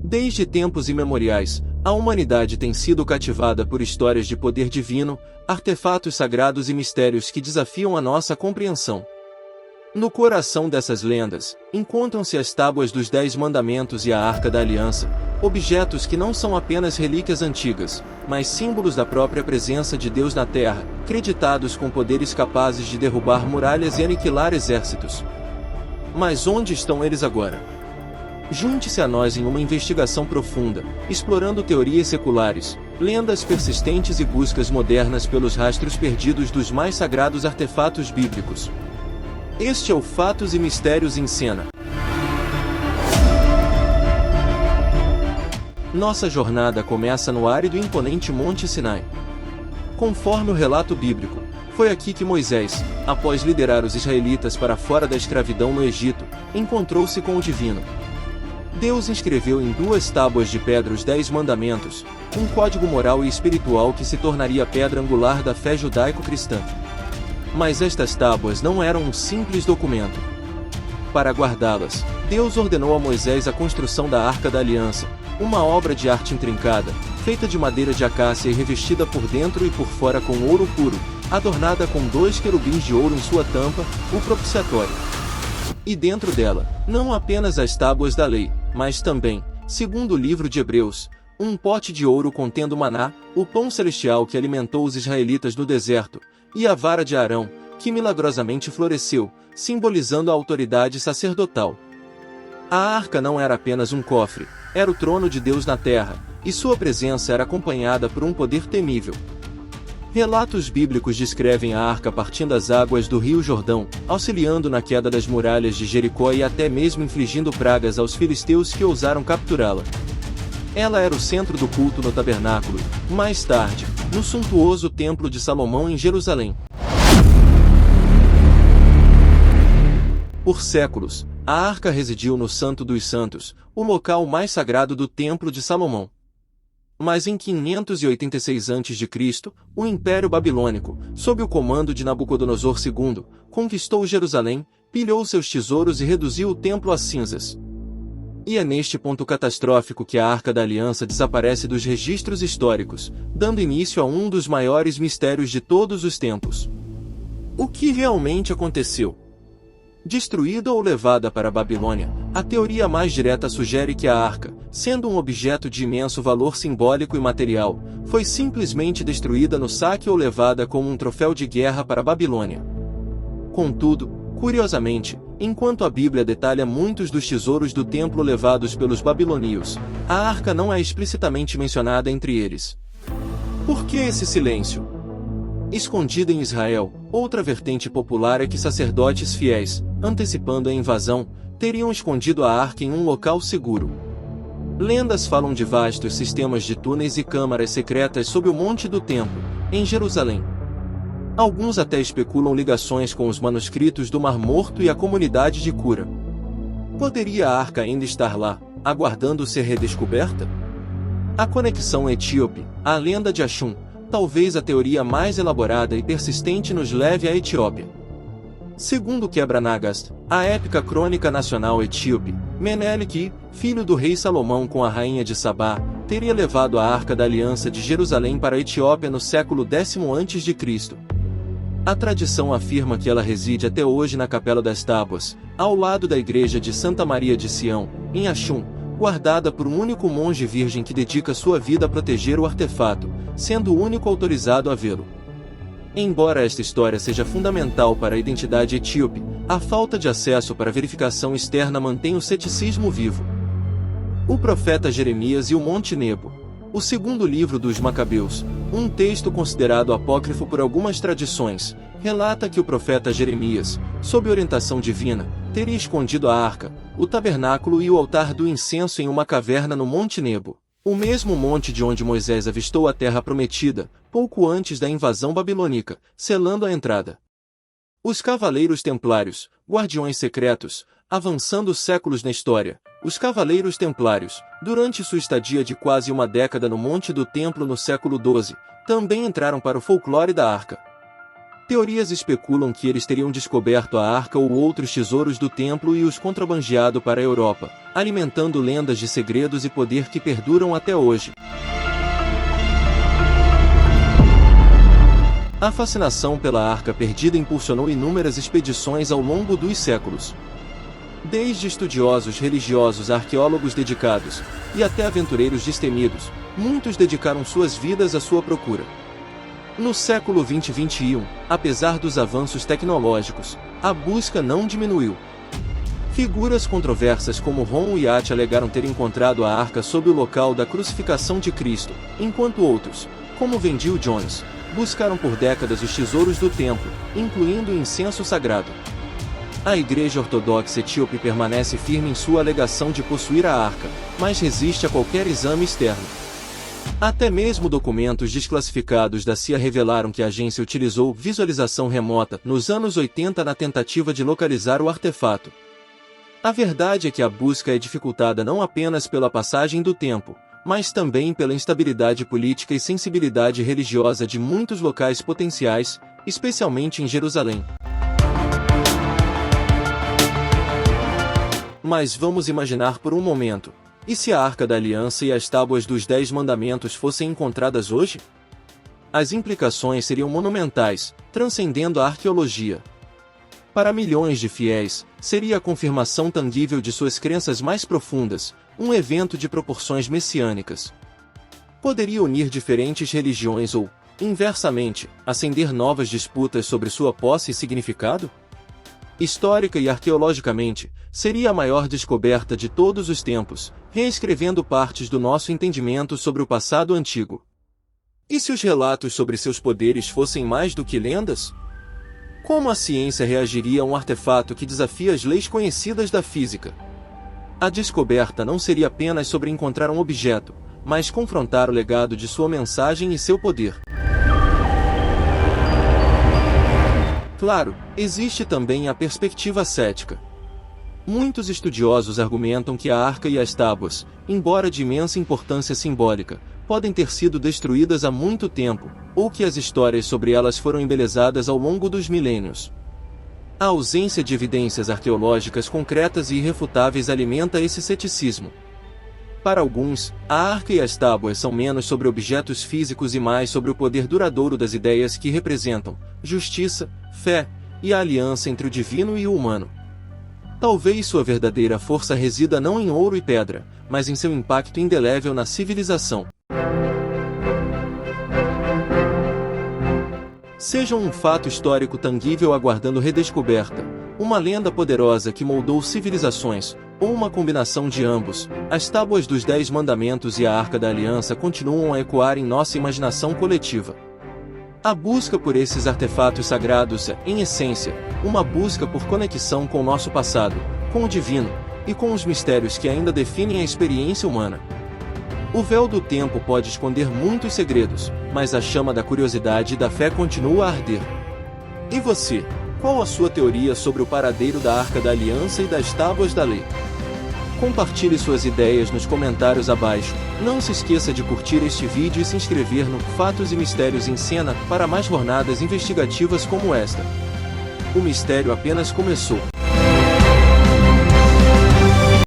Desde tempos imemoriais, a humanidade tem sido cativada por histórias de poder divino, artefatos sagrados e mistérios que desafiam a nossa compreensão. No coração dessas lendas, encontram-se as tábuas dos 10 mandamentos e a Arca da Aliança, objetos que não são apenas relíquias antigas, mas símbolos da própria presença de Deus na Terra, creditados com poderes capazes de derrubar muralhas e aniquilar exércitos. Mas onde estão eles agora? Junte-se a nós em uma investigação profunda, explorando teorias seculares, lendas persistentes e buscas modernas pelos rastros perdidos dos mais sagrados artefatos bíblicos. Este é o Fatos e Mistérios em Cena. Nossa jornada começa no árido e imponente Monte Sinai. Conforme o relato bíblico, foi aqui que Moisés, após liderar os israelitas para fora da escravidão no Egito, encontrou-se com o Divino. Deus inscreveu em 2 tábuas de pedra os 10 mandamentos, um código moral e espiritual que se tornaria a pedra angular da fé judaico-cristã. Mas estas tábuas não eram um simples documento. Para guardá-las, Deus ordenou a Moisés a construção da Arca da Aliança, uma obra de arte intrincada, feita de madeira de acácia e revestida por dentro e por fora com ouro puro, adornada com 2 querubins de ouro em sua tampa, o propiciatório. E dentro dela, não apenas as tábuas da lei, mas também, segundo o livro de Hebreus, um pote de ouro contendo maná, o pão celestial que alimentou os israelitas no deserto, e a vara de Arão, que milagrosamente floresceu, simbolizando a autoridade sacerdotal. A arca não era apenas um cofre, era o trono de Deus na terra, e sua presença era acompanhada por um poder temível. Relatos bíblicos descrevem a arca partindo as águas do rio Jordão, auxiliando na queda das muralhas de Jericó e até mesmo infligindo pragas aos filisteus que ousaram capturá-la. Ela era o centro do culto no tabernáculo, mais tarde, no suntuoso Templo de Salomão em Jerusalém. Por séculos, a arca residiu no Santo dos Santos, o local mais sagrado do Templo de Salomão. Mas em 586 a.C., o Império Babilônico, sob o comando de Nabucodonosor II, conquistou Jerusalém, pilhou seus tesouros e reduziu o templo a cinzas. E é neste ponto catastrófico que a Arca da Aliança desaparece dos registros históricos, dando início a um dos maiores mistérios de todos os tempos. O que realmente aconteceu? Destruída ou levada para a Babilônia, a teoria mais direta sugere que a arca, sendo um objeto de imenso valor simbólico e material, foi simplesmente destruída no saque ou levada como um troféu de guerra para a Babilônia. Contudo, curiosamente, enquanto a Bíblia detalha muitos dos tesouros do templo levados pelos babilônios, a arca não é explicitamente mencionada entre eles. Por que esse silêncio? Escondida em Israel, outra vertente popular é que sacerdotes fiéis, antecipando a invasão, teriam escondido a arca em um local seguro. Lendas falam de vastos sistemas de túneis e câmaras secretas sob o Monte do Templo, em Jerusalém. Alguns até especulam ligações com os manuscritos do Mar Morto e a comunidade de cura. Poderia a arca ainda estar lá, aguardando ser redescoberta? A conexão etíope, a lenda de Axum, talvez a teoria mais elaborada e persistente nos leve à Etiópia. Segundo Quebra-Nagast, a épica crônica nacional etíope, Menelik, filho do rei Salomão com a rainha de Sabá, teria levado a Arca da Aliança de Jerusalém para a Etiópia no século X a.C. A tradição afirma que ela reside até hoje na Capela das Tábuas, ao lado da igreja de Santa Maria de Sião, em Axum, guardada por um único monge virgem que dedica sua vida a proteger o artefato, sendo o único autorizado a vê-lo. Embora esta história seja fundamental para a identidade etíope, a falta de acesso para verificação externa mantém o ceticismo vivo. O profeta Jeremias e o Monte Nebo. O segundo livro dos Macabeus, um texto considerado apócrifo por algumas tradições, relata que o profeta Jeremias, sob orientação divina, teria escondido a arca, o tabernáculo e o altar do incenso em uma caverna no Monte Nebo, o mesmo monte de onde Moisés avistou a terra prometida, pouco antes da invasão babilônica, selando a entrada. Os Cavaleiros Templários, guardiões secretos, avançando séculos na história, os Cavaleiros Templários, durante sua estadia de quase uma década no Monte do Templo no século XII, também entraram para o folclore da Arca. Teorias especulam que eles teriam descoberto a arca ou outros tesouros do templo e os contrabandeado para a Europa, alimentando lendas de segredos e poder que perduram até hoje. A fascinação pela arca perdida impulsionou inúmeras expedições ao longo dos séculos. Desde estudiosos religiosos a arqueólogos dedicados, e até aventureiros destemidos, muitos dedicaram suas vidas à sua procura. No século XX e XXI, apesar dos avanços tecnológicos, a busca não diminuiu. Figuras controversas como Ron Wyatt alegaram ter encontrado a arca sob o local da crucificação de Cristo, enquanto outros, como Vendil Jones, buscaram por décadas os tesouros do templo, incluindo o incenso sagrado. A Igreja Ortodoxa Etíope permanece firme em sua alegação de possuir a arca, mas resiste a qualquer exame externo. Até mesmo documentos desclassificados da CIA revelaram que a agência utilizou visualização remota nos anos 80 na tentativa de localizar o artefato. A verdade é que a busca é dificultada não apenas pela passagem do tempo, mas também pela instabilidade política e sensibilidade religiosa de muitos locais potenciais, especialmente em Jerusalém. Mas vamos imaginar por um momento. E se a Arca da Aliança e as Tábuas dos 10 Mandamentos fossem encontradas hoje? As implicações seriam monumentais, transcendendo a arqueologia. Para milhões de fiéis, seria a confirmação tangível de suas crenças mais profundas, um evento de proporções messiânicas. Poderia unir diferentes religiões ou, inversamente, acender novas disputas sobre sua posse e significado? Histórica e arqueologicamente, seria a maior descoberta de todos os tempos, reescrevendo partes do nosso entendimento sobre o passado antigo. E se os relatos sobre seus poderes fossem mais do que lendas? Como a ciência reagiria a um artefato que desafia as leis conhecidas da física? A descoberta não seria apenas sobre encontrar um objeto, mas confrontar o legado de sua mensagem e seu poder. Claro, existe também a perspectiva cética. Muitos estudiosos argumentam que a arca e as tábuas, embora de imensa importância simbólica, podem ter sido destruídas há muito tempo, ou que as histórias sobre elas foram embelezadas ao longo dos milênios. A ausência de evidências arqueológicas concretas e irrefutáveis alimenta esse ceticismo. Para alguns, a arca e as tábuas são menos sobre objetos físicos e mais sobre o poder duradouro das ideias que representam justiça, fé e a aliança entre o divino e o humano. Talvez sua verdadeira força resida não em ouro e pedra, mas em seu impacto indelével na civilização. Sejam um fato histórico tangível aguardando redescoberta, uma lenda poderosa que moldou civilizações, ou uma combinação de ambos, as Tábuas dos 10 Mandamentos e a Arca da Aliança continuam a ecoar em nossa imaginação coletiva. A busca por esses artefatos sagrados é, em essência, uma busca por conexão com o nosso passado, com o divino, e com os mistérios que ainda definem a experiência humana. O véu do tempo pode esconder muitos segredos, mas a chama da curiosidade e da fé continua a arder. E você? Qual a sua teoria sobre o paradeiro da Arca da Aliança e das Tábuas da Lei? Compartilhe suas ideias nos comentários abaixo. Não se esqueça de curtir este vídeo e se inscrever no Fatos e Mistérios em Cena para mais jornadas investigativas como esta. O mistério apenas começou.